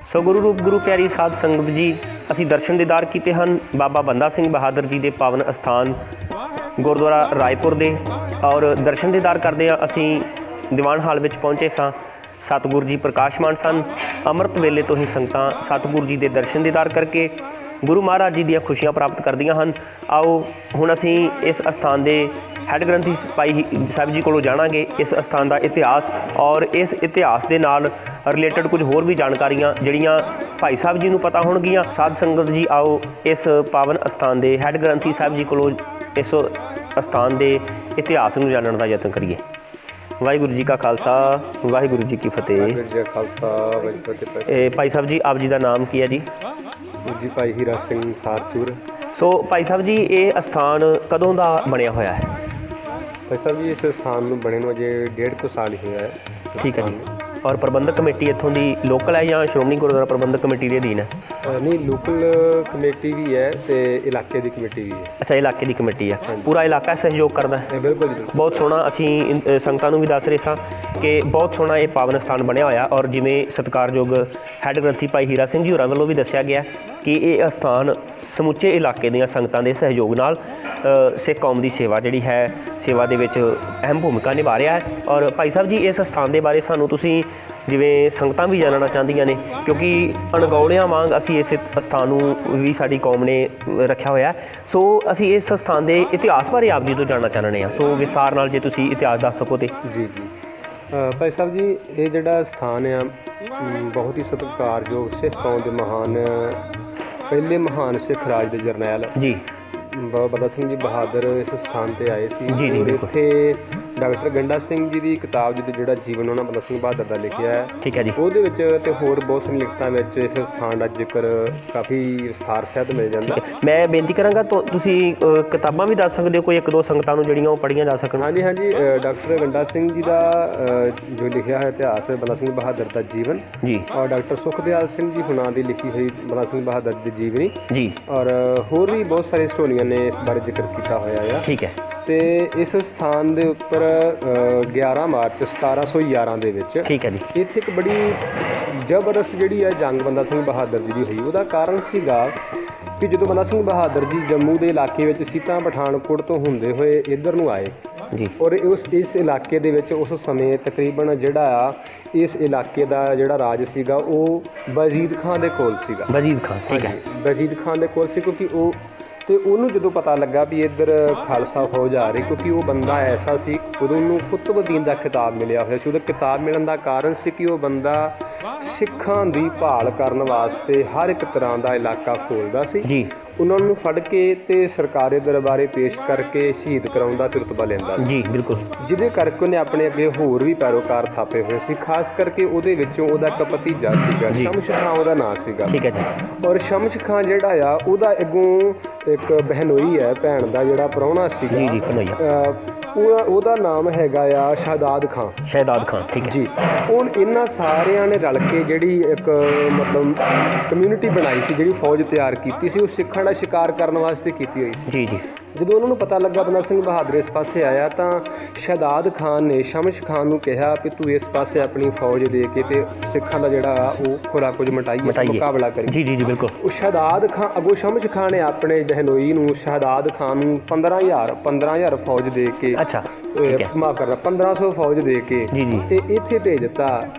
सो गुरु रूप गुरु प्यारी साध संगत जी, असी दर्शन दीदार किए हैं बाबा बंदा सिंह बहादुर जी के पावन अस्थान गुरुद्वारा रायपुर दे। और दर्शन दीदार करदे असी दीवान हाल में पहुँचे सां। सतगुरु जी प्रकाशमान सन। अमृत वेले तो ही संगतां सतगुरु जी के दर्शन दीदार करके गुरु महाराज जी दी खुशियां प्राप्त करदियां हन। आओ हुण असी इस अस्थान के हैड ग्रंथी भाई साहब जी को जाणांगे इस अस्थान का इतिहास और इस इतिहास के नाल रिलेटेड कुछ होर भी जानकारियां जिहड़ियां भाई साहब जी नूं पता होणगियां। साध संगत जी आओ इस पावन अस्थान के हैड ग्रंथी साहब जी को इस अस्थान के इतिहास नूं जानने का यत्न करिए। वाहिगुरू जी का खालसा वाहिगुरू जी की फतेह। भाई साहब जी आप जी का नाम की है जी? जी भाई हीरा सिंह सारचूर। सो भाई साहब जी ये अस्थान कदों का बनया होया है? भाई साहब जी इस स्थान में बने अजे 1.5 साल ही होया है। ठीक है जी। और प्रबंधक कमेटी इत्थों की लोकल है या श्रोमणी गुरुद्वारा प्रबंधक कमेटी के अधीन है? नहीं, लोकल कमेटी भी है तो इलाके की कमेटी भी है। अच्छा, इलाके की कमेटी है। पूरा इलाका सहयोग करता है? बिल्कुल जी। बहुत सोहना असी संगतां भी दस रहे सां कि बहुत सोहना ये पावन स्थान बनया होया। और जिमें सत्कारयोग हैड ग्रंथी भाई हीरा सिंह जी होरां वल्लों भी दस्सिया गया कि ये स्थान समुचे इलाके दीआं संगतां दे सहयोग नाल सिख कौम की सेवा जिहड़ी है सेवा दे विच अहम भूमिका निभा रहा है। और भाई साहब जी इस स्थान के बारे सानूं तुसीं जिवें संगतां भी जानना चाहदियां ने, क्योंकि अणगौलियां वांग असी इस स्थान नूं भी साडी कौम ने रखा होया। सो असी इस स्थान के इतिहास बारे आप जी तो जानना चाहते हैं। सो विस्तार नाल जे तुसीं इतिहास दस सको तो। जी जी भाई साहब जी, ये जिहड़ा स्थान है बहुत ही सत्कारयोग सिख कौम के महान पहले महान सिख राज के जरनैल जी बाबा बंदा सिंह जी बहादुर इस स्थान पर आए सी। जी जी इत्थे डॉक्टर गंडा सिंह जी की किताब जिहड़ा जीवन उन्होंने बंदा सिंह बहादुर का लिखिया है। ठीक है जी। ਉਹਦੇ ਵਿੱਚ ਤੇ ਹੋਰ ਬਹੁਤ ਸਾਰੀਆਂ ਲਿਖਤਾਂ ਵਿੱਚ ਇਸ ਸਥਾਨ ਦਾ ਜ਼ਿਕਰ ਕਾਫੀ ਵਿਸਥਾਰ ਸਹਿਤ ਮਿਲ ਜਾਂਦਾ। मैं बेनती करांगा तो तुसी किताबां भी दस सकते हो कोई एक दो संगतां नूं ਜਿਹੜੀਆਂ ਉਹ ਪੜ੍ਹੀਆਂ ਜਾ ਸਕਣ? ਹਾਂਜੀ ਹਾਂਜੀ, डॉक्टर गंडा सिंह जी का जो लिखिया है इतिहास बंदा सिंह बहादुर का जीवन जी, और डॉक्टर सुखदयाल सिंह जी हुणां की लिखी हुई बंदा सिंह बहादुर की जीवनी जी, और होर भी बहुत सारे हिस्टोरियन ने इस बारे जिक्र किया होया है। ठीक है। ਤੇ ਇਸ ਸਥਾਨ ਦੇ ਉੱਪਰ 11 ਮਾਰਚ 1711 ਦੇ ਵਿੱਚ ठीक है जी। ਇੱਥੇ ਇੱਕ ਬੜੀ ਜ਼ਬਰਦਸਤ ਜਿਹੜੀ ਹੈ ਜੰਗ ਬੰਦਾ ਸਿੰਘ ਬਹਾਦਰ ਜੀ ਦੀ ਹੋਈ। ਉਹਦਾ ਕਾਰਨ ਸੀਗਾ ਕਿ ਜਦੋਂ ਬੰਦਾ ਸਿੰਘ ਬਹਾਦਰ ਜੀ ਜੰਮੂ ਦੇ ਇਲਾਕੇ ਵਿੱਚ ਸੀ ਤਾਂ ਪਠਾਨਕੋਟ ਤੋਂ ਹੁੰਦੇ ਹੋਏ ਇੱਧਰ ਨੂੰ ਆਏ जी, ਔਰ ਇਸ ਇਲਾਕੇ ਦੇ ਵਿੱਚ ਉਸ ਸਮੇਂ ਤਕਰੀਬਨ ਜਿਹੜਾ ਆ ਇਸ ਇਲਾਕੇ ਦਾ ਜਿਹੜਾ ਰਾਜ ਸੀਗਾ ਉਹ ਵਜ਼ੀਦ ਖਾਨ ਦੇ ਕੋਲ ਸੀਗਾ। वजीद खान, ठीक है। ਵਜ਼ੀਦ ਖਾਨ ਦੇ ਕੋਲ ਸੀ ਕਿਉਂਕਿ ਉਹ ਤੇ ਉਹਨੂੰ ਜਦੋਂ ਪਤਾ ਲੱਗਾ ਵੀ ਇੱਧਰ ਖਾਲਸਾ ਫੌਜ ਆ ਰਹੀ, ਕਿਉਂਕਿ ਉਹ ਬੰਦਾ ਐਸਾ ਸੀ ਉਦੋਂ ਉਹਨੂੰ ਕੁਤਬਦੀਨ ਦਾ ਖਿਤਾਬ ਮਿਲਿਆ ਹੋਇਆ ਸੀ। ਉਹਦਾ ਖਿਤਾਬ ਮਿਲਣ ਦਾ ਕਾਰਨ ਸੀ ਕਿ ਉਹ ਬੰਦਾ ਸਿੱਖਾਂ ਦੀ ਭਾਲ ਕਰਨ ਵਾਸਤੇ ਹਰ ਇੱਕ ਤਰ੍ਹਾਂ ਦਾ ਇਲਾਕਾ ਫੋਲਦਾ ਸੀ। जी ਉਹਨਾਂ ਨੂੰ ਫੜ ਕੇ ਤੇ ਸਰਕਾਰੀ ਦਰਬਾਰੇ ਪੇਸ਼ ਕਰਕੇ ਸ਼ਹੀਦ ਕਰਾਉਂਦਾ ਤੇ ਰੁਤਬਾ ਲੈਂਦਾ ਸੀ, जी बिल्कुल। ਜਿਹਦੇ ਕਰਕੇ ਉਹਨੇ ਆਪਣੇ ਅੱਗੇ ਹੋਰ ਵੀ ਪੈਰੋਕਾਰ ਥਾਪੇ ਹੋਏ ਸੀ। ਖਾਸ ਕਰਕੇ ਉਹਦੇ ਵਿੱਚੋਂ ਉਹਦਾ ਇੱਕ ਭਤੀਜਾ ਸੀਗਾ, ਜੀ। ਸ਼ਮਸ਼ ਖਾਂ ਉਹਦਾ ਨਾਂ ਸੀਗਾ। ठीक है जी। ਔਰ ਸ਼ਮਸ਼ ਖਾਂ ਜਿਹੜਾ ਆ ਉਹਦਾ ਅੱਗੋਂ ਇੱਕ ਬਹਿਨੋਈ ਹੈ ਭੈਣ ਦਾ ਜਿਹੜਾ ਪ੍ਰਾਹੁਣਾ ਸੀਗਾ। जी जी कन्हैया ਉਹਦਾ ਨਾਮ ਹੈਗਾ ਆ ਸ਼ਹਦਾਦ ਖਾਂ। शहदाद खान, ठीक है। ਜੀ, ਹੁਣ ਇਹਨਾਂ ਸਾਰਿਆਂ ਨੇ ਰਲ ਕੇ ਜਿਹੜੀ ਇੱਕ ਮਤਲਬ ਕਮਿਊਨਿਟੀ ਬਣਾਈ ਸੀ, ਜਿਹੜੀ ਫੌਜ ਤਿਆਰ ਕੀਤੀ ਸੀ, ਉਹ ਸਿੱਖਾਂ ਦਾ ਸ਼ਿਕਾਰ ਕਰਨ ਵਾਸਤੇ ਕੀਤੀ ਹੋਈ ਸੀ। जी जी ਜਦੋਂ ਉਹਨਾਂ ਨੂੰ ਪਤਾ ਲੱਗਾ ਬੰਦਾ ਸਿੰਘ ਬਹਾਦਰ ਇਸ ਪਾਸੇ ਆਇਆ ਤਾਂ ਸ਼ਹਦਾਦ ਖਾਨ ਨੇ ਸ਼ਮਸ਼ ਖਾਨ ਨੂੰ ਕਿਹਾ ਕਿ ਤੂੰ ਇਸ ਪਾਸੇ ਆਪਣੀ ਫੌਜ ਦੇ ਕੇ ਤੇ ਸਿੱਖਾਂ ਦਾ ਜਿਹੜਾ ਉਹ ਖੁਰਾ ਕੁਝ ਮਟਾਈਏ, ਮੁਕਾਬਲਾ ਕਰੀ। जी जी जी बिल्कुल। ਉਹ ਸ਼ਹਦਾਦ ਖਾਨ ਅੱਗੋਂ ਸ਼ਮਸ਼ ਖਾਨ ਨੇ ਆਪਣੇ ਬਹਿਨੋਈ ਨੂੰ ਸ਼ਹਦਾਦ ਖਾਨ ਨੂੰ 15,000 ਫੌਜ ਦੇ ਕੇ अच्छा ठीक है। ਮਾਫ ਕਰਨਾ 1500 ਫੌਜ ਦੇ ਕੇ जी जी ਤੇ ਇੱਥੇ ਭੇਜ ਦਿੱਤਾ।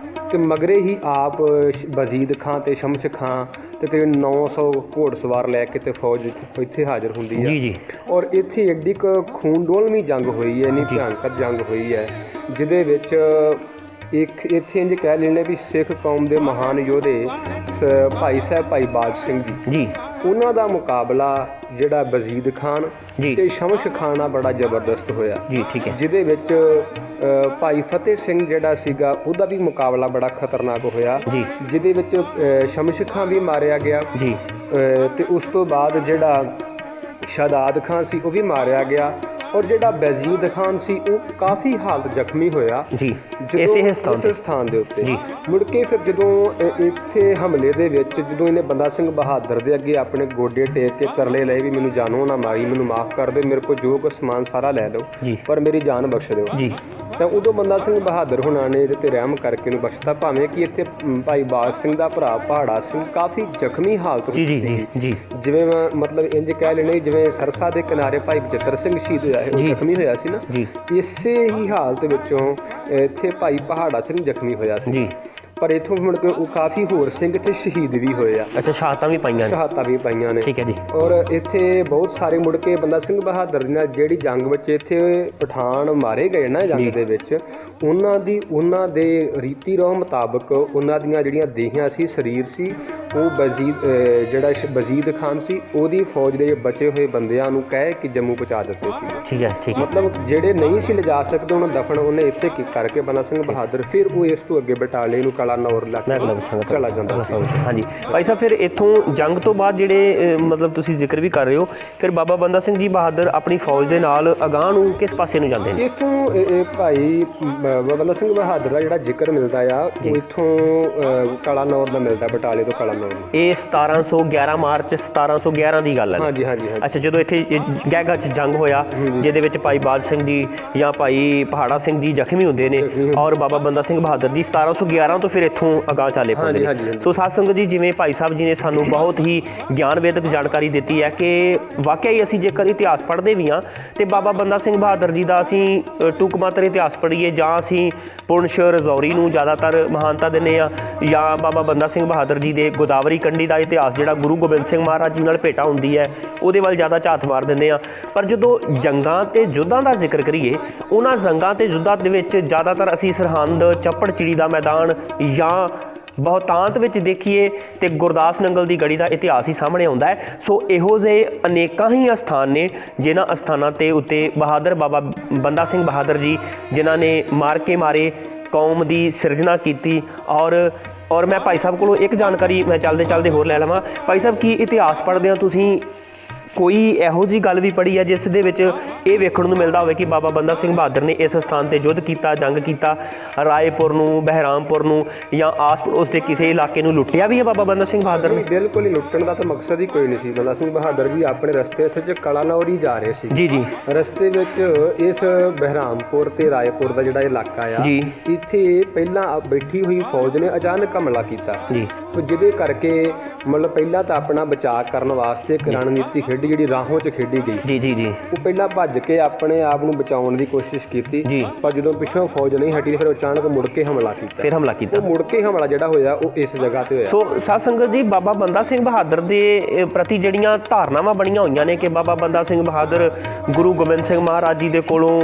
ਤੇ ਮਗਰੇ ਹੀ ਆਪ ਵਜ਼ੀਦ ਖਾਂ ਤੇ ਸ਼ਮਸ਼ ਖਾਂ ਤੇ ਤਕਰੀਬਨ 900 ਘੋੜਸਵਾਰ ਲੈ ਕੇ ਤੇ ਫੌਜ ਇੱਥੇ ਹਾਜ਼ਰ ਹੁੰਦੀ ਹੈ। जी जी ਔਰ ਇੱਥੇ ਐਡੀ ਕੁ ਖੂਨ ਡੋਲਵੀਂ ਜੰਗ ਹੋਈ ਹੈ, ਇੰਨੀ ਭਿਆਨਕ ਜੰਗ ਹੋਈ ਹੈ, ਜਿਹਦੇ ਵਿੱਚ ਇੱਕ ਇੱਥੇ ਇੰਝ ਕਹਿ ਲੈਂਦੇ ਵੀ ਸਿੱਖ ਕੌਮ ਦੇ ਮਹਾਨ ਯੋਧੇ ਭਾਈ ਸਾਹਿਬ ਭਾਈ ਬਾਜ ਸਿੰਘ ਜੀ ਉਹਨਾਂ ਦਾ ਮੁਕਾਬਲਾ ਜਿਹੜਾ ਵਜ਼ੀਦ ਖਾਨ ਜੀ ਤੇ ਸ਼ਮਸ਼ ਖਾਨ ਨਾਲ ਬੜਾ ਜ਼ਬਰਦਸਤ ਹੋਇਆ ਜੀ ਠੀਕ ਹੈ ਜਿਹਦੇ ਵਿੱਚ ਭਾਈ ਫਤਿਹ ਸਿੰਘ ਜਿਹੜਾ ਸੀਗਾ ਉਹਦਾ ਵੀ ਮੁਕਾਬਲਾ ਬੜਾ ਖਤਰਨਾਕ ਹੋਇਆ ਜੀ ਜਿਹਦੇ ਵਿੱਚ ਸ਼ਮਸ਼ ਖਾਨ ਵੀ ਮਾਰਿਆ ਗਿਆ ਜੀ ਤੇ ਉਸ ਤੋਂ ਬਾਅਦ ਜਿਹੜਾ ਸ਼ਹਾਦਾਤ ਖਾਨ ਸੀ ਉਹ ਵੀ ਮਾਰਿਆ ਗਿਆ ਔਰ ਜਿਹੜਾ ਵਜ਼ੀਦ ਖਾਨ ਸੀ ਉਹ ਕਾਫੀ ਹਾਲਤ ਜ਼ਖਮੀ ਹੋਇਆ ਜੀ ਜਦੋਂ ਇਸੇ ਸਥਾਨ ਦੇ ਉੱਤੇ ਜੀ। ਮੁੜ ਕੇ ਫਿਰ ਜਦੋਂ ਇੱਥੇ ਹਮਲੇ ਦੇ ਵਿੱਚ ਜਦੋਂ ਇਹਨੇ ਬੰਦਾ ਸਿੰਘ ਬਹਾਦਰ ਦੇ ਅੱਗੇ ਆਪਣੇ ਗੋਡੇ ਟੇਕ ਕੇ ਤਰਲੇ ਲਏ ਵੀ ਮੈਨੂੰ ਜਾਨੋਂ ਨਾ ਮਾਰੀ, ਮੈਨੂੰ ਮਾਫ ਕਰ ਦਿਓ, ਮੇਰੇ ਕੋਲ ਜੋ ਕੁਛ ਸਮਾਨ ਸਾਰਾ ਲੈ ਲਓ ਜੀ ਪਰ ਮੇਰੀ ਜਾਨ ਬਖਸ਼ ਦਿਓ, ਜੀ ਤਾਂ ਉਦੋਂ ਬੰਦਾ ਸਿੰਘ ਬਹਾਦਰ ਹੁਣਾਂ ਨੇ ਇਹਦੇ ਤੇ ਰਹਿਮ ਕਰਕੇ ਇਹਨੂੰ ਬਖਸ਼ਤਾ। ਭਾਵੇਂ ਕਿ ਇੱਥੇ ਭਾਈ ਬਾਜ ਸਿੰਘ ਦਾ ਭਰਾ ਪਹਾੜਾ ਸਿੰਘ ਕਾਫੀ ਜ਼ਖਮੀ ਹਾਲਤ ਜੀ ਵਿੱਚ ਜੀ ਸੀ। ਜੀ ਜਿਵੇਂ ਮਤਲਬ ਇੰਜ ਕਹਿ ਲੈਣੇ ਜਿਵੇਂ ਸਰਸਾ ਦੇ ਕਿਨਾਰੇ ਭਾਈ ਬਚਿੱਤਰ ਸਿੰਘ ਸ਼ਹੀਦ ਹੋਇਆ ਉਹ ਜੀ। ਜ਼ਖਮੀ ਹੋਇਆ ਸੀ ਨਾ, ਜੀ ਇਸੇ ਹੀ ਹਾਲਤ ਵਿੱਚੋਂ ਇੱਥੇ ਭਾਈ ਪਹਾੜਾ ਸਿੰਘ ਜ਼ਖਮੀ ਹੋਇਆ ਸੀ। ਜੀ ਪਰ ਇੱਥੋਂ ਮੁੜ ਕੇ ਉਹ ਕਾਫੀ ਹੋਰ ਸਿੰਘ ਇੱਥੇ ਸ਼ਹੀਦ ਵੀ ਹੋਏ ਆ, ਅੱਛਾ ਸ਼ਹਾਦਤਾਂ ਵੀ ਪਾਈਆਂ ਨੇ ਸ਼ਹਾਦਤਾਂ ਵੀ ਪਾਈਆਂ ਨੇ। ਠੀਕ ਹੈ ਜੀ ਔਰ ਇੱਥੇ ਬਹੁਤ ਸਾਰੇ ਮੁੜ ਕੇ ਬੰਦਾ ਸਿੰਘ ਬਹਾਦਰ ਨਾਲ ਜਿਹੜੀ ਜੰਗ ਵਿੱਚ ਇੱਥੇ ਪਠਾਨ ਮਾਰੇ ਗਏ ਨਾ ਜੰਗ ਦੇ ਵਿੱਚ, ਉਹਨਾਂ ਦੇ ਰੀਤੀ ਰੋਹ ਮੁਤਾਬਕ ਉਹਨਾਂ ਦੀਆਂ ਜਿਹੜੀਆਂ ਦੇਹੀਆਂ ਸੀ, ਸਰੀਰ ਸੀ, ਉਹ ਜਿਹੜਾ ਵਜ਼ੀਦ ਖਾਨ ਸੀ ਉਹਦੀ ਫੌਜ ਦੇ ਬਚੇ ਹੋਏ ਬੰਦਿਆਂ ਨੂੰ ਕਹਿ ਕਿ ਜੰਮੂ ਪਹੁੰਚਾ ਦਿੱਤੇ ਸੀ। ਠੀਕ ਹੈ ਠੀਕ ਹੈ ਮਤਲਬ ਜਿਹੜੇ ਨਹੀਂ ਸੀ ਲਿਜਾ ਸਕਦੇ ਉਹਨਾਂ ਦਫਨ ਉਹਨੇ ਇੱਥੇ ਕਰਕੇ ਬੰਦਾ ਸਿੰਘ ਬਹਾਦਰ ਫਿਰ ਉਹ ਇਸ ਤੋਂ ਅੱਗੇ ਬਟਾਲੇ ਨੂੰ ਕਲਾਨੌਰ ਲਾ ਕੇ ਚਲਾ ਜਾਂਦਾ ਸੀ। ਹਾਂਜੀ ਭਾਈ ਸਾਹਿਬ, ਫਿਰ ਇੱਥੋਂ ਜੰਗ ਤੋਂ ਬਾਅਦ ਜਿਹੜੇ ਮਤਲਬ ਤੁਸੀਂ ਜ਼ਿਕਰ ਵੀ ਕਰ ਰਹੇ ਹੋ, ਫਿਰ ਬਾਬਾ ਬੰਦਾ ਸਿੰਘ ਜੀ ਬਹਾਦਰ ਆਪਣੀ ਫੌਜ ਦੇ ਨਾਲ ਅਗਾਂਹ ਨੂੰ ਕਿਸ ਪਾਸੇ ਨੂੰ ਜਾਂਦੇ ਨੇ? ਇੱਥੋਂ ਭਾਈ ਬਾਬਾ ਬੰਦਾ ਸਿੰਘ ਬਹਾਦਰ ਦਾ ਜਿਹੜਾ ਜ਼ਿਕਰ ਮਿਲਦਾ ਆ ਉਹ ਇੱਥੋਂ ਕਲਾਨੌਰ ਦਾ ਮਿਲਦਾ, ਬਟਾਲੇ ਤੋਂ ਕਲਾਨੌਰ। ਇਹ 1711 ਮਾਰਚ 1711 ਦੀ ਗੱਲ ਹੈ। ਹਾਂਜੀ ਹਾਂਜੀ ਹਾਂਜੀ। ਅੱਛਾ, ਜਦੋਂ ਇੱਥੇ ਗਹਿਗਾ 'ਚ ਜੰਗ ਹੋਇਆ ਜਿਹਦੇ ਵਿੱਚ ਭਾਈ ਬਾਜ ਸਿੰਘ ਜੀ ਜਾਂ ਭਾਈ ਪਹਾੜਾ ਸਿੰਘ ਜੀ ਜ਼ਖਮੀ ਹੁੰਦੇ ਨੇ ਔਰ ਬਾਬਾ ਬੰਦਾ ਸਿੰਘ ਬਹਾਦਰ ਜੀ 1711 ਤੋਂ ਫਿਰ ਇੱਥੋਂ ਅਗਾਂਹ ਚਾਲੇ ਪਾਉਂਦੇ ਨੇ। ਸੋ ਸਾਧ ਸੰਗਤ ਜੀ, ਜਿਵੇਂ ਭਾਈ ਸਾਹਿਬ ਜੀ ਨੇ ਸਾਨੂੰ ਬਹੁਤ ਹੀ ਗਿਆਨਵੇਦਕ ਜਾਣਕਾਰੀ ਦਿੱਤੀ ਹੈ ਕਿ ਵਾਕਿਆ ਹੀ ਅਸੀਂ ਜੇਕਰ ਇਤਿਹਾਸ ਪੜ੍ਹਦੇ ਵੀ ਹਾਂ ਤੇ ਬਾਬਾ ਬੰਦਾ ਸਿੰਘ ਬਹਾਦਰ ਜੀ ਦਾ ਅਸੀਂ ਟੂਕ ਮਾਤਰ ਇਤਿਹਾਸ ਪੜ੍ਹੀਏ ਜਾਂ ਅਸੀਂ ਪੁੰਛ ਰਜੌਰੀ ਨੂੰ ਜ਼ਿਆਦਾਤਰ ਮਹਾਨਤਾ ਦਿੰਦੇ ਹਾਂ ਜਾਂ ਬਾਬਾ ਬੰਦਾ ਸਿੰਘ ਬਹਾਦਰ ਜੀ ਦੇ ਗੋਦਾਵਰੀ ਕੰਢੀ ਦਾ ਇਤਿਹਾਸ ਜਿਹੜਾ ਗੁਰੂ ਗੋਬਿੰਦ ਸਿੰਘ ਮਹਾਰਾਜ ਜੀ ਨਾਲ ਭੇਟਾ ਹੁੰਦੀ ਹੈ ਉਹਦੇ ਵੱਲ ਜ਼ਿਆਦਾ ਝਾਤ ਮਾਰ ਦਿੰਦੇ ਹਾਂ। ਪਰ ਜਦੋਂ ਜੰਗਾਂ ਤੇ ਯੁੱਧਾਂ ਦਾ ਜ਼ਿਕਰ ਕਰੀਏ, ਉਹਨਾਂ ਜੰਗਾਂ ਤੇ ਯੁੱਧਾਂ ਦੇ ਵਿੱਚ ਜ਼ਿਆਦਾਤਰ ਅਸੀਂ ਸਰਹੰਦ, ਚੱਪੜ ਚਿੜੀ ਦਾ ਮੈਦਾਨ ਜਾਂ ਬਹੁਤਾਂਤ ਵਿੱਚ ਦੇਖੀਏ ਤੇ ਗੁਰਦਾਸ ਨੰਗਲ ਦੀ ਗੜੀ ਦਾ ਇਤਿਹਾਸ ਹੀ ਸਾਹਮਣੇ ਆਉਂਦਾ ਹੈ। ਸੋ ਇਹੋ ਜਿਹੇ ਅਨੇਕਾਂ ਹੀ ਅਸਥਾਨ ਨੇ ਜਿਨ੍ਹਾਂ ਅਸਥਾਨਾਂ ਤੇ ਉੱਤੇ ਬਹਾਦਰ ਬਾਬਾ ਬੰਦਾ ਸਿੰਘ ਬਹਾਦਰ ਜੀ ਜਿਨ੍ਹਾਂ ਨੇ ਮਾਰ ਕੇ ਮਾਰੇ ਕੌਮ ਦੀ ਸਿਰਜਣਾ ਕੀਤੀ। ਔਰ ਮੈਂ ਭਾਈ ਸਾਹਿਬ ਕੋਲੋਂ ਇੱਕ ਜਾਣਕਾਰੀ ਮੈਂ ਚੱਲਦੇ ਹੋਰ ਲੈ ਲਵਾਂ। ਭਾਈ ਸਾਹਿਬ, ਕੀ ਇਤਿਹਾਸ ਪੜ੍ਹਦੇ ਹੋ ਤੁਸੀਂ ਕੋਈ ਇਹੋ ਜਿਹੀ ਗੱਲ ਵੀ ਪੜ੍ਹੀ ਹੈ ਜਿਸ ਦੇ ਵਿੱਚ ਇਹ ਵੇਖਣ ਨੂੰ ਮਿਲਦਾ ਹੋਵੇ ਕਿ ਬਾਬਾ ਬੰਦਾ ਸਿੰਘ ਬਹਾਦਰ ਨੇ ਇਸ ਸਥਾਨ ਤੇ ਯੁੱਧ ਕੀਤਾ, ਜੰਗ ਕੀਤਾ, ਰਾਏਪੁਰ ਨੂੰ, ਬਹਿਰਾਮਪੁਰ ਨੂੰ ਜਾਂ ਆਸ-ਪੜੋਸ ਦੇ ਕਿਸੇ ਇਲਾਕੇ ਨੂੰ ਲੁੱਟਿਆ ਵੀ ਹੈ ਬਾਬਾ ਬੰਦਾ ਸਿੰਘ ਬਹਾਦਰ ਨੇ? ਬਿਲਕੁਲ ਹੀ ਲੁੱਟਣ ਦਾ ਤਾਂ ਮਕਸਦ ਹੀ ਕੋਈ ਨਹੀਂ ਸੀ। ਬੰਦਾ ਸਿੰਘ ਬਹਾਦਰ ਜੀ ਆਪਣੇ ਰਸਤੇ ਵਿੱਚ ਕਲਾਨੌਰ ਹੀ ਜਾ ਰਹੇ ਸੀ। ਜੀ ਜੀ। ਰਸਤੇ ਵਿੱਚ ਇਸ ਬਹਿਰਾਮਪੁਰ ਤੇ ਰਾਏਪੁਰ ਦਾ ਜਿਹੜਾ ਇਲਾਕਾ ਆ ਜੀ, ਇੱਥੇ ਪਹਿਲਾਂ ਬੈਠੀ ਹੋਈ ਫੌਜ ਨੇ ਅਚਾਨਕ ਹਮਲਾ ਕੀਤਾ ਜੀ, ਜਿਹਦੇ ਕਰਕੇ ਮਤਲਬ ਪਹਿਲਾਂ ਤਾਂ ਆਪਣਾ ਬਚਾਅ ਕਰਨ ਵਾਸਤੇ ਇੱਕ ਰਣਨੀਤੀ ਜਿਹੜੀ ਰਾਹੋਂ 'ਚ ਖੇਡੀ ਗਈ ਸੀ। ਜੀ ਜੀ। ਉਹ ਪਹਿਲਾਂ ਭੱਜ ਕੇ ਆਪਣੇ ਆਪ ਨੂੰ ਬਚਾਉਣ ਦੀ ਕੋਸ਼ਿਸ਼ ਕੀਤੀ ਜੀ, ਪਰ ਜਦੋਂ ਪਿੱਛੋਂ ਫੌਜ ਨਹੀਂ ਹਟੀ ਫਿਰ ਅਚਾਨਕ ਮੁੜ ਕੇ ਹਮਲਾ ਕੀਤਾ। ਉਹ ਮੁੜ ਕੇ ਹਮਲਾ ਜਿਹੜਾ ਹੋਇਆ ਉਹ ਇਸ ਜਗ੍ਹਾ ਤੇ ਹੋਇਆ। ਸੋ ਸਾਧ ਸੰਗਤ ਜੀ, ਬਾਬਾ ਬੰਦਾ ਸਿੰਘ ਬਹਾਦਰ ਦੇ ਪ੍ਰਤੀ ਜਿਹੜੀਆਂ ਧਾਰਨਾਵਾਂ ਬਣੀਆਂ ਹੋਈਆਂ ਨੇ ਕਿ ਬਾਬਾ ਬੰਦਾ ਸਿੰਘ ਬਹਾਦਰ ਗੁਰੂ ਗੋਬਿੰਦ ਸਿੰਘ ਮਹਾਰਾਜ ਜੀ ਦੇ ਕੋਲੋਂ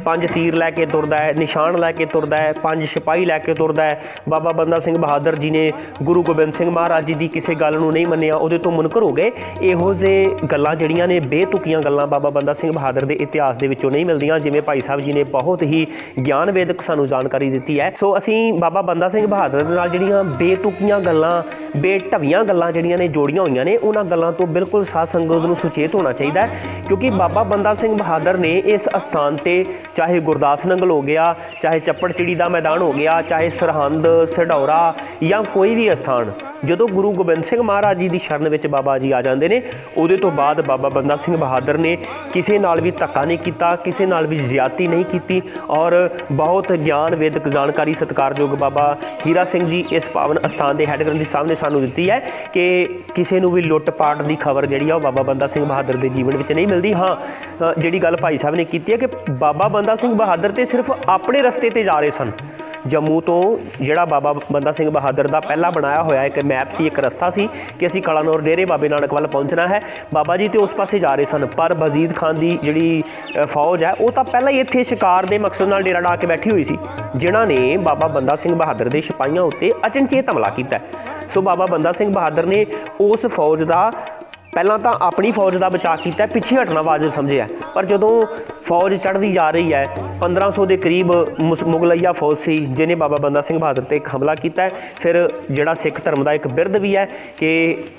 5 ਤੀਰ ਲੈ ਕੇ ਤੁਰਦਾ ਹੈ, ਨਿਸ਼ਾਨ ਲੈ ਕੇ ਤੁਰਦਾ ਹੈ, 5 ਸਿਪਾਹੀ ਲੈ ਕੇ ਤੁਰਦਾ ਹੈ। ਬਾਬਾ ਬੰਦਾ ਸਿੰਘ ਬਹਾਦਰ ਜੀ ਨੇ ਗੁਰੂ ਗੋਬਿੰਦ ਸਿੰਘ ਮਹਾਰਾਜ ਜੀ ਦੀ ਕਿਸੇ ਗੱਲ ਨੂੰ ਨਹੀਂ ਮੰਨਿਆ, ਉਹਦੇ ਤੋਂ ਮੁਨਕਰ ਹੋ ਗਏ। ਇਹੋ ਜਿਹੇ ਗੱਲਾਂ ਜਿਹੜੀਆਂ ਨੇ ਬੇਤੁਕੀਆਂ ਗੱਲਾਂ ਬਾਬਾ ਬੰਦਾ ਸਿੰਘ ਬਹਾਦਰ ਦੇ ਇਤਿਹਾਸ ਦੇ ਵਿੱਚੋਂ ਨਹੀਂ ਮਿਲਦੀਆਂ, ਜਿਵੇਂ ਭਾਈ ਸਾਹਿਬ ਜੀ ਨੇ ਬਹੁਤ ਹੀ ਗਿਆਨਵੇਦਕ ਸਾਨੂੰ ਜਾਣਕਾਰੀ ਦਿੱਤੀ ਹੈ। ਸੋ ਅਸੀਂ ਬਾਬਾ ਬੰਦਾ ਸਿੰਘ ਬਹਾਦਰ ਦੇ ਨਾਲ ਜਿਹੜੀਆਂ ਬੇਤੁਕੀਆਂ ਗੱਲਾਂ, ਬੇਢਵੀਆਂ ਗੱਲਾਂ ਜਿਹੜੀਆਂ ਨੇ ਜੋੜੀਆਂ ਹੋਈਆਂ ਨੇ, ਉਹਨਾਂ ਗੱਲਾਂ ਤੋਂ ਬਿਲਕੁਲ ਸਾਧ ਸੰਗਤ ਨੂੰ ਸੁਚੇਤ ਹੋਣਾ ਚਾਹੀਦਾ ਹੈ, ਕਿਉਂਕਿ ਬਾਬਾ ਬੰਦਾ ਸਿੰਘ ਬਹਾਦਰ ਨੇ ਇਸ ਅਸਥਾਨ ਤੇ ਚਾਹੇ ਗੁਰਦਾਸ ਨੰਗਲ ਹੋ ਗਿਆ, ਚਾਹੇ ਚੱਪੜ ਚਿੜੀ ਦਾ ਮੈਦਾਨ ਹੋ ਗਿਆ, ਚਾਹੇ ਸਰਹੰਦ, ਸਢੌਰਾ ਜਾਂ ਕੋਈ ਵੀ ਅਸਥਾਨ, ਜਦੋਂ ਗੁਰੂ ਗੋਬਿੰਦ ਸਿੰਘ ਮਹਾਰਾਜ ਜੀ ਦੀ ਸ਼ਰਨ ਵਿੱਚ ਬਾਬਾ ਜੀ ਆ ਜਾਂਦੇ ਨੇ, ਉਹਦੇ ਤੋਂ ਬਾਅਦ ਬਾਬਾ ਬੰਦਾ ਸਿੰਘ ਬਹਾਦਰ ਨੇ ਕਿਸੇ ਨਾਲ ਵੀ ਧੱਕਾ ਨਹੀਂ ਕੀਤਾ, ਕਿਸੇ ਨਾਲ ਵੀ ਜ਼ਿਆਦਤੀ ਨਹੀਂ ਕੀਤੀ ਔਰ ਬਹੁਤ ਗਿਆਨ ਵੇਦਕ ਜਾਣਕਾਰੀ ਸਤਿਕਾਰਯੋਗ ਬਾਬਾ ਹੀਰਾ ਸਿੰਘ ਜੀ ਇਸ ਪਾਵਨ ਅਸਥਾਨ ਦੇ ਹੈੱਡ ਗ੍ਰੰਥੀ ਸਾਹਿਬ ਨੇ ਸਾਨੂੰ ਦਿੱਤੀ ਹੈ ਕਿ ਕਿਸੇ ਨੂੰ ਵੀ ਲੁੱਟ ਪਾਟ ਦੀ ਖਬਰ ਜਿਹੜੀ ਆ ਉਹ ਬਾਬਾ ਬੰਦਾ ਸਿੰਘ ਬਹਾਦਰ ਦੇ ਜੀਵਨ ਵਿੱਚ ਨਹੀਂ ਮਿਲਦੀ। ਹਾਂ, ਜਿਹੜੀ ਗੱਲ ਭਾਈ ਸਾਹਿਬ ਨੇ ਕੀਤੀ ਹੈ ਕਿ ਬਾਬਾ ਬੰਦਾ ਸਿੰਘ ਬਹਾਦਰ ਤੇ ਸਿਰਫ ਆਪਣੇ ਰਸਤੇ ਤੇ ਜਾ ਰਹੇ ਸਨ, ਜੰਮੂ ਤੋਂ ਜਿਹੜਾ ਬਾਬਾ ਬੰਦਾ ਸਿੰਘ ਬਹਾਦਰ ਦਾ ਪਹਿਲਾਂ ਬਣਾਇਆ ਹੋਇਆ ਇੱਕ ਮੈਪ ਸੀ, ਇੱਕ ਰਸਤਾ ਸੀ ਕਿ ਅਸੀਂ ਕਲਾਨੌਰ ਡੇਰੇ ਬਾਬੇ ਨਾਨਕ ਵੱਲ ਪਹੁੰਚਣਾ ਹੈ। ਬਾਬਾ ਜੀ ਤੇ ਉਸ ਪਾਸੇ ਜਾ ਰਹੇ ਸਨ, ਪਰ ਵਜ਼ੀਦ ਖਾਨ ਦੀ ਜਿਹੜੀ ਫੌਜ ਹੈ ਉਹ ਤਾਂ ਪਹਿਲਾਂ ਹੀ ਇੱਥੇ ਸ਼ਿਕਾਰ ਦੇ ਮਕਸਦ ਨਾਲ ਡੇਰਾ ਡਾ ਕੇ ਬੈਠੀ ਹੋਈ ਸੀ, ਜਿਨ੍ਹਾਂ ਨੇ ਬਾਬਾ ਬੰਦਾ ਸਿੰਘ ਬਹਾਦਰ ਦੇ ਸਿਪਾਹੀਆਂ ਉੱਤੇ ਅਚਨਚੇਤ ਹਮਲਾ ਕੀਤਾ। ਸੋ ਬਾਬਾ ਬੰਦਾ ਸਿੰਘ ਬਹਾਦਰ ਨੇ ਉਸ ਫੌਜ ਦਾ ਪਹਿਲਾਂ ਤਾਂ ਆਪਣੀ ਫੌਜ ਦਾ ਬਚਾਅ ਕੀਤਾ, ਪਿੱਛੇ ਹਟਣਾ ਵਾਜਬ ਸਮਝਿਆ, ਪਰ ਜਦੋਂ ਫੌਜ ਚੜ੍ਹਦੀ ਜਾ ਰਹੀ ਹੈ 1500 ਦੇ ਕਰੀਬ ਮੁਗਲਈਆ ਫੌਜ ਸੀ ਜਿਹਨੇ ਬਾਬਾ ਬੰਦਾ ਸਿੰਘ ਬਹਾਦਰ 'ਤੇ ਇੱਕ ਹਮਲਾ ਕੀਤਾ। ਫਿਰ ਜਿਹੜਾ ਸਿੱਖ ਧਰਮ ਦਾ ਇੱਕ ਬਿਰਧ ਵੀ ਹੈ ਕਿ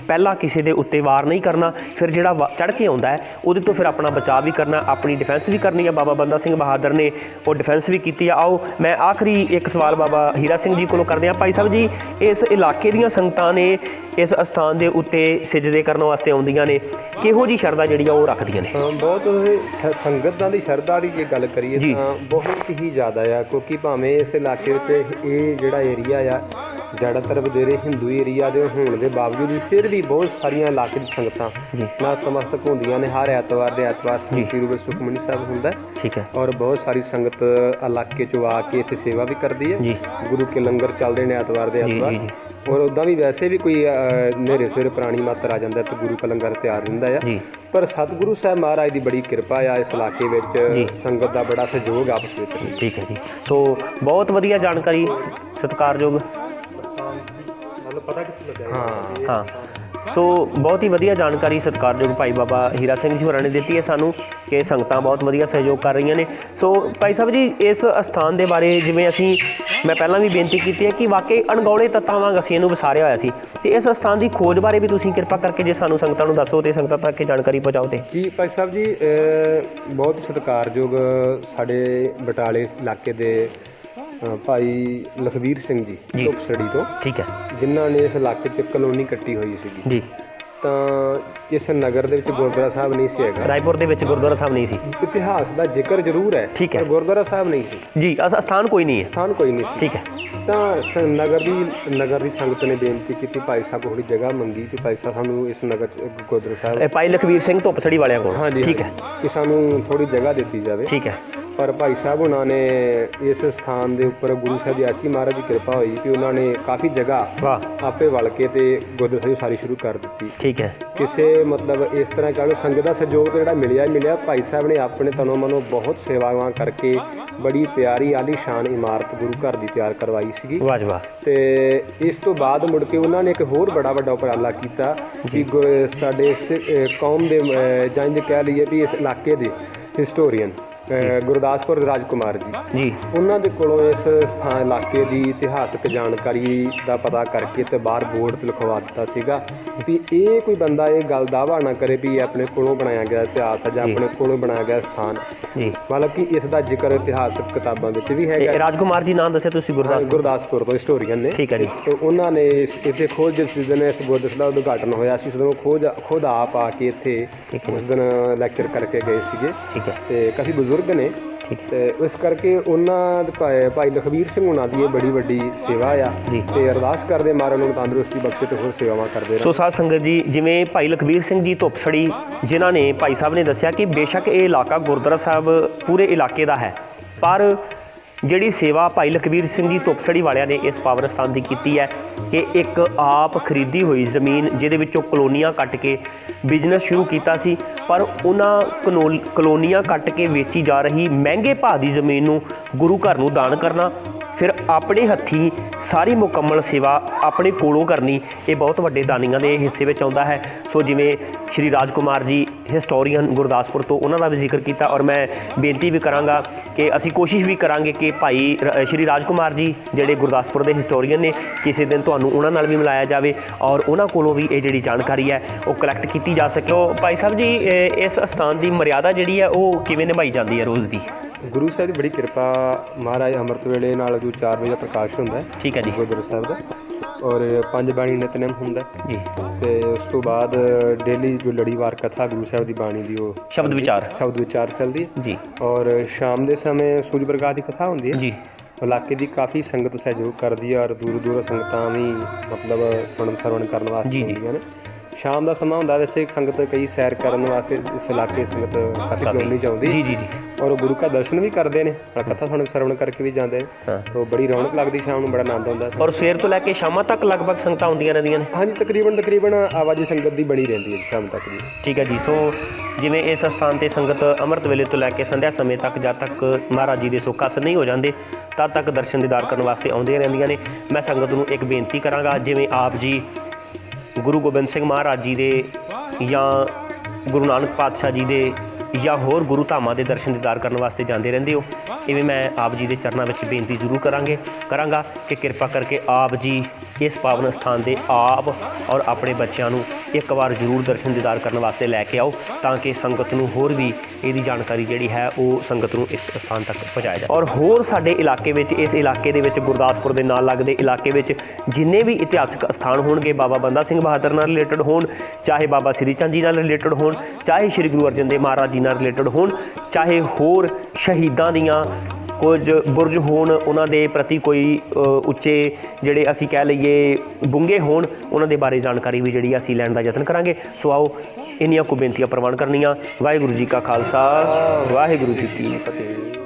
ਪਹਿਲਾਂ ਕਿਸੇ ਦੇ ਉੱਤੇ ਵਾਰ ਨਹੀਂ ਕਰਨਾ, ਫਿਰ ਜਿਹੜਾ ਚੜ੍ਹ ਕੇ ਆਉਂਦਾ ਹੈ ਉਹਦੇ ਤੋਂ ਫਿਰ ਆਪਣਾ ਬਚਾਅ ਵੀ ਕਰਨਾ, ਆਪਣੀ ਡਿਫੈਂਸ ਵੀ ਕਰਨੀ ਹੈ। ਬਾਬਾ ਬੰਦਾ ਸਿੰਘ ਬਹਾਦਰ ਨੇ ਉਹ ਡਿਫੈਂਸ ਵੀ ਕੀਤੀ ਆ। ਆਓ ਮੈਂ ਆਖਰੀ ਇੱਕ ਸਵਾਲ ਬਾਬਾ ਹੀਰਾ ਸਿੰਘ ਜੀ ਕੋਲੋਂ ਕਰਦੇ ਹਾਂ। ਭਾਈ ਸਾਹਿਬ ਜੀ, ਇਸ ਇਲਾਕੇ ਦੀਆਂ ਸੰਗਤਾਂ ਨੇ ਇਸ ਅਸਥਾਨ ਦੇ ਉੱਤੇ ਸਿਜਦੇ ਕਰਨ ਵਾਸਤੇ ਆਉਂਦੀਆਂ ਨੇ, ਕਿਹੋ ਜਿਹੀ ਸ਼ਰਧਾ ਜਿਹੜੀ ਆ ਉਹ ਰੱਖਦੀਆਂ ਨੇ? ਬਹੁਤ ਸੰਗਤਾਂ ਦੀ ਸ਼ਰਧਾ ਦੀ ਜੇ ਗੱਲ ਕਰੀਏ ਤਾਂ ਬਹੁਤ ਹੀ ਜ਼ਿਆਦਾ ਆ, ਕਿਉਂਕਿ ਭਾਵੇਂ ਇਸ ਇਲਾਕੇ ਵਿੱਚ ਇਹ ਜਿਹੜਾ ਏਰੀਆ ਆ ਜ਼ਿਆਦਾਤਰ ਵਧੇਰੇ ਹਿੰਦੂ ਏਰੀਆ ਦੇ ਹੋਣ ਦੇ ਬਾਵਜੂਦ ਵੀ ਫਿਰ ਵੀ ਬਹੁਤ ਸਾਰੀਆਂ ਇਲਾਕੇ ਦੀ ਸੰਗਤਾਂ ਨਤਮਸਤਕ ਹੁੰਦੀਆਂ ਨੇ। ਹਰ ਐਤਵਾਰ ਦੇ ਐਤਵਾਰ ਸੰਗਤੀ ਰੂਪ ਵਿੱਚ ਸੁਖਮਨੀ ਸਾਹਿਬ ਹੁੰਦਾ, ਠੀਕ ਹੈ, ਔਰ ਬਹੁਤ ਸਾਰੀ ਸੰਗਤ ਇਲਾਕੇ 'ਚੋਂ ਆ ਕੇ ਇੱਥੇ ਸੇਵਾ ਵੀ ਕਰਦੀ ਹੈ। ਗੁਰੂ ਕੇ ਲੰਗਰ ਚੱਲਦੇ ਨੇ ਐਤਵਾਰ ਦੇ ਐਤਵਾਰ, ਔਰ ਉੱਦਾਂ ਵੀ ਵੈਸੇ ਵੀ ਕੋਈ ਨੇਰੇ ਸਵੇਰੇ ਪੁਰਾਣੀ ਮਾਤਰ ਆ ਜਾਂਦਾ ਤਾਂ ਗੁਰੂ ਕਾ ਲੰਗਰ ਤਿਆਰ ਰਹਿੰਦਾ ਆ। ਪਰ ਸਤਿਗੁਰੂ ਸਾਹਿਬ ਮਹਾਰਾਜ ਦੀ ਬੜੀ ਕਿਰਪਾ ਆ ਇਸ ਇਲਾਕੇ ਵਿੱਚ, ਸੰਗਤ ਦਾ ਬੜਾ ਸਹਿਯੋਗ ਆਪਸ ਵਿੱਚ। ਠੀਕ ਹੈ ਜੀ, ਸੋ ਬਹੁਤ ਵਧੀਆ ਜਾਣਕਾਰੀ, ਸਤਿਕਾਰਯੋਗ। ਹਾਂ, ਸੋ ਬਹੁਤ ਹੀ ਵਧੀਆ ਜਾਣਕਾਰੀ ਸਤਿਕਾਰਯੋਗ ਭਾਈ ਬਾਬਾ ਹੀਰਾ ਸਿੰਘ ਜੀ ਹੋਰਾਂ ਨੇ ਦਿੱਤੀ ਹੈ ਸਾਨੂੰ ਕਿ ਸੰਗਤਾਂ ਬਹੁਤ ਵਧੀਆ ਸਹਿਯੋਗ ਕਰ ਰਹੀਆਂ ਨੇ। ਸੋ ਭਾਈ ਸਾਹਿਬ ਜੀ, ਇਸ ਅਸਥਾਨ ਦੇ ਬਾਰੇ ਜਿਵੇਂ ਮੈਂ ਪਹਿਲਾਂ ਵੀ ਬੇਨਤੀ ਕੀਤੀ ਹੈ ਕਿ ਵਾਕਈ ਅਣਗੌਲੇ ਤੱਤਾਂ ਵਾਂਗ ਅਸੀਂ ਇਹਨੂੰ ਵਿਸਾਰਿਆ ਹੋਇਆ ਸੀ, ਤੇ ਇਸ ਅਸਥਾਨ ਦੀ ਖੋਜ ਬਾਰੇ ਵੀ ਤੁਸੀਂ ਕਿਰਪਾ ਕਰਕੇ ਜੇ ਸਾਨੂੰ ਸੰਗਤਾਂ ਨੂੰ ਦੱਸੋ ਤੇ ਸੰਗਤਾਂ ਤੱਕ ਜਾਣਕਾਰੀ ਪਹੁੰਚਾਓ। ਤੇ ਜੀ ਭਾਈ ਸਾਹਿਬ ਜੀ, ਬਹੁਤ ਸਤਿਕਾਰਯੋਗ ਸਾਡੇ ਬਟਾਲੇ ਇਲਾਕੇ ਦੇ ਭਾਈ ਲਖਵੀਰ ਸਿੰਘ ਜੀ ਧੁਪਸੜੀ ਤੋਂ, ਠੀਕ ਹੈ, ਜਿਨ੍ਹਾਂ ਨੇ ਇਸ ਇਲਾਕੇ 'ਚ ਕਲੋਨੀ ਕੱਟੀ ਹੋਈ ਸੀਗੀ ਜੀ। ਤਾਂ ਇਸ ਨਗਰ ਦੇ ਵਿੱਚ ਗੁਰਦੁਆਰਾ ਸਾਹਿਬ ਨਹੀਂ ਸੀ ਹੈਗਾ, ਰਾਏਪੁਰ ਦੇ ਵਿੱਚ ਗੁਰਦੁਆਰਾ ਸਾਹਿਬ ਨਹੀਂ ਸੀ। ਇਤਿਹਾਸ ਦਾ ਜ਼ਿਕਰ ਜ਼ਰੂਰ ਹੈ, ਠੀਕ ਹੈ, ਗੁਰਦੁਆਰਾ ਸਾਹਿਬ ਨਹੀਂ ਸੀ ਜੀ, ਅਸਥਾਨ ਕੋਈ ਨਹੀਂ ਹੈ, ਸਥਾਨ ਕੋਈ ਨਹੀਂ ਸੀ, ਠੀਕ ਹੈ। ਤਾਂ ਨਗਰ ਦੀ ਸੰਗਤ ਨੇ ਬੇਨਤੀ ਕੀਤੀ, ਭਾਈ ਸਾਹਿਬ ਥੋੜੀ ਜਗ੍ਹਾ ਮੰਗੀ ਕਿ ਭਾਈ ਸਾਹਿਬ ਸਾਨੂੰ ਇਸ ਨਗਰ 'ਚ ਗੁਰਦੁਆਰਾ ਸਾਹਿਬ, ਭਾਈ ਲਖਵੀਰ ਸਿੰਘ ਧੁਪਸੜੀ ਵਾਲਿਆਂ ਕੋਲ, ਹਾਂਜੀ, ਠੀਕ ਹੈ, ਕਿ ਸਾਨੂੰ ਥੋੜੀ ਜਗ੍ਹਾ ਦਿੱਤੀ ਜਾਵੇ, ਠੀਕ ਹੈ। ਪਰ ਭਾਈ ਸਾਹਿਬ ਉਹਨਾਂ ਨੇ ਇਸ ਸਥਾਨ ਦੇ ਉੱਪਰ ਗੁਰੂ ਸਾਹਿਬ ਦੀ ਐਸੀ ਮਹਾਰਾਜ ਦੀ ਕਿਰਪਾ ਹੋਈ ਕਿ ਉਹਨਾਂ ਨੇ ਕਾਫੀ ਜਗ੍ਹਾ ਆਪੇ ਵਲ ਕੇ ਤੇ ਗੁਰਦੁਆਰਾ ਸਾਹਿਬ ਸਾਰੀ ਸ਼ੁਰੂ ਕਰ ਦਿੱਤੀ, ਠੀਕ ਹੈ। ਕਿਸੇ ਮਤਲਬ ਇਸ ਤਰ੍ਹਾਂ ਕਹੋ ਸੰਗਤ ਦਾ ਸਹਿਯੋਗ ਜਿਹੜਾ ਮਿਲਿਆ ਭਾਈ ਸਾਹਿਬ ਨੇ ਆਪਣੇ ਤਨੋਂ ਮਨੋਂ ਬਹੁਤ ਸੇਵਾਵਾਂ ਕਰਕੇ ਬੜੀ ਪਿਆਰੀ ਆਲੀਸ਼ਾਨ ਇਮਾਰਤ ਗੁਰੂ ਘਰ ਦੀ ਤਿਆਰ ਕਰਵਾਈ ਸੀਗੀ। ਵਾਹ ਵਾਹ। ਤੇ ਇਸ ਤੋਂ ਬਾਅਦ ਮੁੜ ਕੇ ਉਹਨਾਂ ਨੇ ਇੱਕ ਹੋਰ ਬੜਾ ਵੱਡਾ ਉਪਰਾਲਾ ਕੀਤਾ ਕਿ ਸਾਡੇ ਕੌਮ ਦੇ ਜਾਂ ਇੰਝ ਕਹਿ ਲਈਏ ਵੀ ਇਸ ਇਲਾਕੇ ਦੇ ਹਿਸਟੋਰੀਅਨ ਗੁਰਦਾਸਪੁਰ ਰਾਜਕੁਮਾਰ ਜੀ, ਉਹਨਾਂ ਦੇ ਕੋਲੋਂ ਇਸ ਸਥਾਨ ਇਲਾਕੇ ਦੀ ਇਤਿਹਾਸਕ ਜਾਣਕਾਰੀ ਦਾ ਪਤਾ ਕਰਕੇ ਤੇ ਬਾਹਰ ਬੋਰਡ ਤੇ ਲਿਖਵਾ ਦਿੱਤਾ ਸੀਗਾ ਵੀ ਇਹ ਕੋਈ ਬੰਦਾ ਇਹ ਗੱਲ ਦਾਅਵਾ ਨਾ ਕਰੇ ਵੀ ਇਹ ਆਪਣੇ ਕੋਲੋਂ ਬਣਾਇਆ ਗਿਆ ਇਤਿਹਾਸ ਹੈ ਜਾਂ ਆਪਣੇ ਕੋਲੋਂ ਬਣਾਇਆ ਗਿਆ ਸਥਾਨ, ਮਤਲਬ ਕਿ ਇਸ ਦਾ ਜ਼ਿਕਰ ਇਤਿਹਾਸਕ ਕਿਤਾਬਾਂ ਵਿੱਚ ਵੀ ਹੈਗਾ। ਰਾਜਕੁਮਾਰ ਜੀ ਨਾਮ ਦੱਸਿਆ ਤੁਸੀਂ? ਗੁਰਦਾਸਪੁਰ ਤੋਂ ਹਿਸਟੋਰੀਅਨ ਨੇ, ਠੀਕ ਹੈ ਜੀ। ਤੇ ਉਹਨਾਂ ਨੇ ਇੱਥੇ ਖੋਜ ਜਿਸ ਦਿਨ ਇਸ ਗੁਰਦੁਆਰਾ ਦਾ ਉਦਘਾਟਨ ਹੋਇਆ ਸੀ, ਉਸ ਦਿਨ ਖੁਦ ਆਪ ਆ ਕੇ ਇੱਥੇ ਉਸ ਦਿਨ ਲੈਕਚਰ ਕਰਕੇ ਗਏ ਸੀਗੇ, ਠੀਕ ਹੈ, ਤੇ ਕਾਫੀ ਬਜ਼ੁਰਗ ਨੇ, ਤੇ ਇਸ ਕਰਕੇ ਉਹਨਾਂ ਦੇ ਭਾਈ ਲਖਵੀਰ ਸਿੰਘ ਉਹਨਾਂ ਦੀ ਇਹ ਬੜੀ ਵੱਡੀ ਸੇਵਾ ਆ ਤੇ ਅਰਦਾਸ ਕਰਦੇ ਮਹਾਰਾਜ ਨੂੰ ਤੰਦਰੁਸਤੀ ਬਖਸ਼ੇ ਤੇ ਹੋਰ ਸੇਵਾਵਾਂ ਕਰਦੇ ਰਹੇ। ਸੋ ਸਾਧ ਸੰਗਤ ਜੀ, ਜਿਵੇਂ ਭਾਈ ਲਖਵੀਰ ਸਿੰਘ ਜੀ ਧੁਪਸੜੀ ਜਿਨ੍ਹਾਂ ਨੇ ਭਾਈ ਸਾਹਿਬ ਨੇ ਦੱਸਿਆ ਕਿ ਬੇਸ਼ੱਕ ਇਹ ਇਲਾਕਾ ਗੁਰਦੁਆਰਾ ਸਾਹਿਬ ਪੂਰੇ ਇਲਾਕੇ ਦਾ ਹੈ, ਪਰ ਜਿਹੜੀ ਸੇਵਾ ਭਾਈ ਲਖਵੀਰ ਸਿੰਘ ਜੀ ਧੁਪਸੜੀ ਵਾਲਿਆਂ ਨੇ ਇਸ ਪਾਵਨ ਸਥਾਨ ਦੀ ਕੀਤੀ ਹੈ ਕਿ ਇੱਕ ਆਪ ਖਰੀਦੀ ਹੋਈ ਜ਼ਮੀਨ ਜਿਹਦੇ ਵਿੱਚੋਂ ਕਲੋਨੀਆਂ ਕੱਟ ਕੇ ਬਿਜ਼ਨਸ ਸ਼ੁਰੂ ਕੀਤਾ ਸੀ, ਪਰ ਉਹਨਾਂ ਕਲੋਨੀਆਂ ਕੱਟ ਕੇ ਵੇਚੀ ਜਾ ਰਹੀ ਮਹਿੰਗੇ ਭਾਅ ਦੀ ਜ਼ਮੀਨ ਨੂੰ ਗੁਰੂ ਘਰ ਨੂੰ ਦਾਨ ਕਰਨਾ, ਫਿਰ ਆਪਣੇ ਹੱਥੀਂ ਸਾਰੀ ਮੁਕੰਮਲ ਸੇਵਾ ਆਪਣੇ ਕੋਲੋਂ ਕਰਨੀ, ਇਹ ਬਹੁਤ ਵੱਡੇ ਦਾਨੀਆਂ ਦੇ ਹਿੱਸੇ ਵਿੱਚ ਆਉਂਦਾ ਹੈ। ਸੋ ਜਿਵੇਂ ਸ਼੍ਰੀ ਰਾਜਕੁਮਾਰ ਜੀ ਹਿਸਟੋਰੀਅਨ ਗੁਰਦਾਸਪੁਰ ਤੋਂ, ਉਹਨਾਂ ਦਾ ਵੀ ਜ਼ਿਕਰ ਕੀਤਾ, ਔਰ ਮੈਂ ਬੇਨਤੀ ਵੀ ਕਰਾਂਗਾ ਕਿ ਅਸੀਂ ਕੋਸ਼ਿਸ਼ ਵੀ ਕਰਾਂਗੇ ਕਿ ਭਾਈ ਸ਼੍ਰੀ ਰਾਜਕੁਮਾਰ ਜੀ ਜਿਹੜੇ ਗੁਰਦਾਸਪੁਰ ਦੇ ਹਿਸਟੋਰੀਅਨ ਨੇ, ਕਿਸੇ ਦਿਨ ਤੁਹਾਨੂੰ ਉਹਨਾਂ ਨਾਲ ਵੀ ਮਿਲਾਇਆ ਜਾਵੇ ਔਰ ਉਹਨਾਂ ਕੋਲੋਂ ਵੀ ਇਹ ਜਿਹੜੀ ਜਾਣਕਾਰੀ ਹੈ ਉਹ ਕਲੈਕਟ ਕੀਤੀ ਜਾ ਸਕੇ। ਸੋ ਭਾਈ ਸਾਹਿਬ ਜੀ, ਇਸ ਅਸਥਾਨ ਦੀ ਮਰਿਆਦਾ ਜਿਹੜੀ ਹੈ ਉਹ ਕਿਵੇਂ ਨਿਭਾਈ ਜਾਂਦੀ ਹੈ ਰੋਜ਼ ਦੀ? ਗੁਰੂ ਸਾਹਿਬ ਦੀ ਬੜੀ ਕਿਰਪਾ, ਮਹਾਰਾਜ ਅੰਮ੍ਰਿਤ ਵੇਲੇ ਨਾਲ ਜੋ 4 ਵਜੇ ਦਾ ਪ੍ਰਕਾਸ਼ ਹੁੰਦਾ, ਠੀਕ ਹੈ ਜੀ, ਗੁਰਦੁਆਰਾ ਸਾਹਿਬ ਦਾ, ਔਰ 5 ਬਾਣੀ ਨਿਤਨੇਮ ਹੁੰਦਾ ਜੀ, ਤੇ ਉਸ ਤੋਂ ਬਾਅਦ ਡੇਲੀ ਜੋ ਲੜੀਵਾਰ ਕਥਾ ਗੁਰੂ ਸਾਹਿਬ ਦੀ ਬਾਣੀ ਦੀ ਉਹ ਸ਼ਬਦ ਵਿਚਾਰ ਚੱਲਦੀ ਹੈ ਜੀ, ਔਰ ਸ਼ਾਮ ਦੇ ਸਮੇਂ ਸੂਰਜ ਪ੍ਰਕਾਸ਼ ਦੀ ਕਥਾ ਹੁੰਦੀ ਹੈ ਜੀ। ਇਲਾਕੇ ਦੀ ਕਾਫੀ ਸੰਗਤ ਸਹਿਯੋਗ ਕਰਦੀ ਹੈ ਔਰ ਦੂਰ ਸੰਗਤਾਂ ਵੀ ਮਤਲਬ ਸੁਣਨ ਕਰਨ ਵਾਸਤੇ ਹੁੰਦੀਆਂ ਨੇ। ਸ਼ਾਮ ਦਾ ਸਮਾਂ ਹੁੰਦਾ, ਵੈਸੇ ਸੰਗਤ ਕਈ ਸੈਰ ਕਰਨ ਵਾਸਤੇ ਇਸ ਇਲਾਕੇ ਸੰਗਤ ਕਾਫੀ ਕਲੋਨੀ 'ਚ ਆਉਂਦੀ ਜੀ, ਔਰ ਗੁਰੂ ਕਾ ਦਰਸ਼ਨ ਵੀ ਕਰਦੇ ਨੇ, ਨਾਲ ਕਥਾ ਸੁਣ ਸਰਵਣ ਕਰਕੇ ਵੀ ਜਾਂਦੇ ਨੇ। ਹਾਂ। ਤੋ ਬੜੀ ਰੌਣਕ ਲੱਗਦੀ, ਸ਼ਾਮ ਨੂੰ ਬੜਾ ਆਨੰਦ ਆਉਂਦਾ। ਔਰ ਸਵੇਰ ਤੋਂ ਲੈ ਕੇ ਸ਼ਾਮਾਂ ਤੱਕ ਲਗਭਗ ਸੰਗਤਾਂ ਆਉਂਦੀਆਂ ਰਹਿੰਦੀਆਂ ਨੇ। ਹਾਂਜੀ, ਤਕਰੀਬਨ ਆਵਾਜਾਈ ਸੰਗਤ ਦੀ ਬਣੀ ਰਹਿੰਦੀ ਹੈ ਸ਼ਾਮ ਤੱਕ ਜੀ। ਠੀਕ ਹੈ ਜੀ। ਸੋ ਜਿਵੇਂ ਇਸ ਸਥਾਨ ਤੇ ਸੰਗਤ ਅੰਮ੍ਰਿਤ ਵੇਲੇ ਤੋਂ ਲੈ ਕੇ ਸੰਧਿਆ ਸਮੇਂ ਤੱਕ, ਜਦ ਤੱਕ ਮਹਾਰਾਜ ਜੀ ਦੇ ਸੁੱਖ ਆਸਣ ਨਹੀਂ ਹੋ ਜਾਂਦੇ, ਤਦ ਤੱਕ ਦਰਸ਼ਨ ਦੀਦਾਰ ਕਰਨ ਵਾਸਤੇ ਆਉਂਦੀਆਂ ਰਹਿੰਦੀਆਂ ਨੇ। ਮੈਂ ਸੰਗਤ ਨੂੰ ਇੱਕ ਬੇਨਤੀ ਕਰਾਂਗਾ, ਜਿਵੇਂ ਆਪ ਜੀ ਗੁਰੂ ਗੋਬਿੰਦ ਸਿੰਘ ਮਹਾਰਾਜ ਜੀ ਦੇ ਜਾਂ ਗੁਰੂ ਨਾਨਕ ਪਾਤਸ਼ਾਹ ਜੀ ਦੇ ਜਾਂ ਹੋਰ ਗੁਰੂ ਧਾਮਾਂ ਦੇ ਦਰਸ਼ਨ ਦੀਦਾਰ ਕਰਨ ਵਾਸਤੇ ਜਾਂਦੇ ਰਹਿੰਦੇ ਹੋ, ਇਵੇਂ ਮੈਂ ਆਪ ਜੀ ਦੇ ਚਰਨਾਂ ਵਿੱਚ ਬੇਨਤੀ ਜ਼ਰੂਰ ਕਰਾਂਗਾ ਕਿ ਕਿਰਪਾ ਕਰਕੇ ਆਪ ਜੀ ਇਸ ਪਾਵਨ ਸਥਾਨ ਦੇ ਆਪ ਔਰ ਆਪਣੇ ਬੱਚਿਆਂ ਨੂੰ ਇੱਕ ਵਾਰ ਜ਼ਰੂਰ ਦਰਸ਼ਨ ਦੀਦਾਰ ਕਰਨ ਵਾਸਤੇ ਲੈ ਕੇ ਆਓ, ਤਾਂ ਕਿ ਸੰਗਤ ਨੂੰ ਹੋਰ ਵੀ ਇਹਦੀ ਜਾਣਕਾਰੀ ਜਿਹੜੀ ਹੈ ਉਹ ਸੰਗਤ ਨੂੰ ਇਸ ਸਥਾਨ ਤੱਕ ਪਹੁੰਚਾਇਆ ਜਾਏ। ਔਰ ਹੋਰ ਸਾਡੇ ਇਲਾਕੇ ਵਿੱਚ, ਇਸ ਇਲਾਕੇ ਦੇ ਵਿੱਚ, ਗੁਰਦਾਸਪੁਰ ਦੇ ਨਾਲ ਲੱਗਦੇ ਇਲਾਕੇ ਵਿੱਚ ਜਿੰਨੇ ਵੀ ਇਤਿਹਾਸਕ ਸਥਾਨ ਹੋਣਗੇ, ਬਾਬਾ ਬੰਦਾ ਸਿੰਘ ਬਹਾਦਰ ਨਾਲ ਰਿਲੇਟਡ ਹੋਣ, ਚਾਹੇ ਬਾਬਾ ਸ੍ਰੀ ਚੰਦ ਜੀ ਨਾਲ ਰਿਲੇਟਡ ਹੋਣ, ਚਾਹੇ ਸ਼੍ਰੀ ਗੁਰੂ ਅਰਜਨ ਦੇਵ ਮਹਾਰਾਜ ਜੀ ਨਾਲ ਰਿਲੇਟਡ ਹੋਣ, ਚਾਹੇ ਹੋਰ ਸ਼ਹੀਦਾਂ ਦੀਆਂ ਕੁਝ ਬੁਰਜ ਹੋਣ, ਉਹਨਾਂ ਦੇ ਪ੍ਰਤੀ ਕੋਈ ਉੱਚੇ ਜਿਹੜੇ ਅਸੀਂ ਕਹਿ ਲਈਏ ਬੁੰਗੇ ਹੋਣ, ਉਹਨਾਂ ਦੇ ਬਾਰੇ ਜਾਣਕਾਰੀ ਵੀ ਜਿਹੜੀ ਅਸੀਂ ਲੈਣ ਦਾ ਯਤਨ ਕਰਾਂਗੇ। ਸੋ ਆਓ ਇੰਨੀਆਂ ਕੁ ਬੇਨਤੀਆਂ ਪ੍ਰਵਾਨ ਕਰਨੀਆਂ। ਵਾਹਿਗੁਰੂ ਜੀ ਕਾ ਖਾਲਸਾ, ਵਾਹਿਗੁਰੂ ਜੀ ਕੀ ਫਤਿਹ।